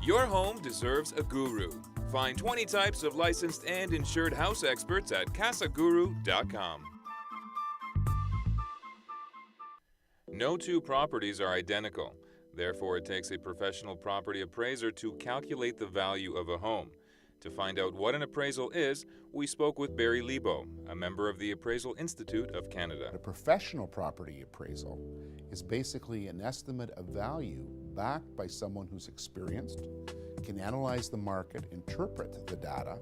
Your home deserves a guru. Find 20 types of licensed and insured house experts at casaguru.com. No two properties are identical. Therefore, it takes a professional property appraiser to calculate the value of a home. To find out what an appraisal is, we spoke with Barry Lebow, a member of the Appraisal Institute of Canada. A professional property appraisal is basically an estimate of value backed by someone who's experienced, can analyze the market, interpret the data,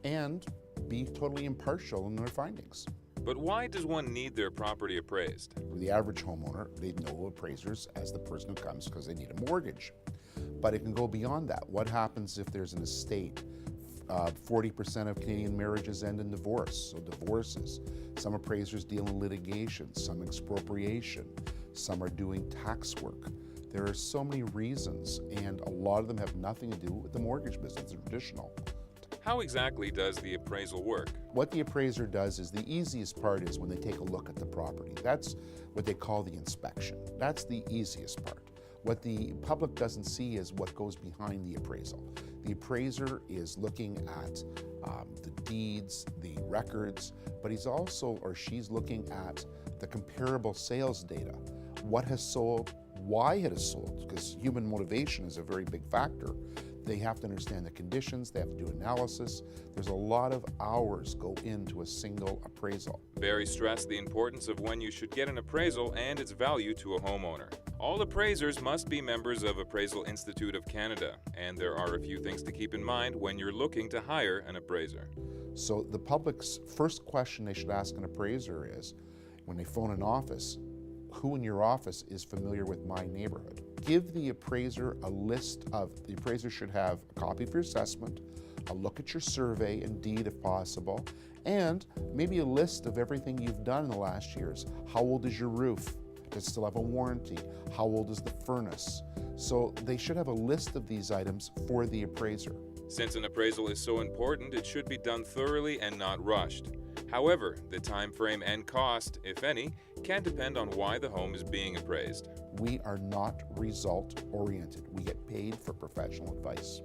and be totally impartial in their findings. But why does one need their property appraised? For the average homeowner, they know appraisers as the person who comes because they need a mortgage. But it can go beyond that. What happens if there's an estate? 40% of Canadian marriages end in divorce, so divorces. Some appraisers deal in litigation, some expropriation, some are doing tax work. There are so many reasons, and a lot of them have nothing to do with the mortgage business, the traditional. How exactly does the appraisal work? What the appraiser does is the easiest part is when they take a look at the property. That's what they call the inspection. That's the easiest part. What the public doesn't see is what goes behind the appraisal. The appraiser is looking at the deeds, the records, but he's also, or she's looking at the comparable sales data. What has sold, why it has sold, because human motivation is a very big factor. They have to understand the conditions, they have to do analysis. There's a lot of hours go into a single appraisal. Barry stressed the importance of when you should get an appraisal and its value to a homeowner. All appraisers must be members of Appraisal Institute of Canada, and there are a few things to keep in mind when you're looking to hire an appraiser. So the public's first question they should ask an appraiser is, when they phone an office, who in your office is familiar with my neighborhood? Give the appraiser a list of, the appraiser should have a copy of your assessment, a look at your survey and deed if possible, and maybe a list of everything you've done in the last years. How old is your roof? Does it still have a warranty? How old is the furnace? So they should have a list of these items for the appraiser. Since an appraisal is so important, it should be done thoroughly and not rushed. However, the time frame and cost, if any, can depend on why the home is being appraised. We are not result-oriented. We get paid for professional advice.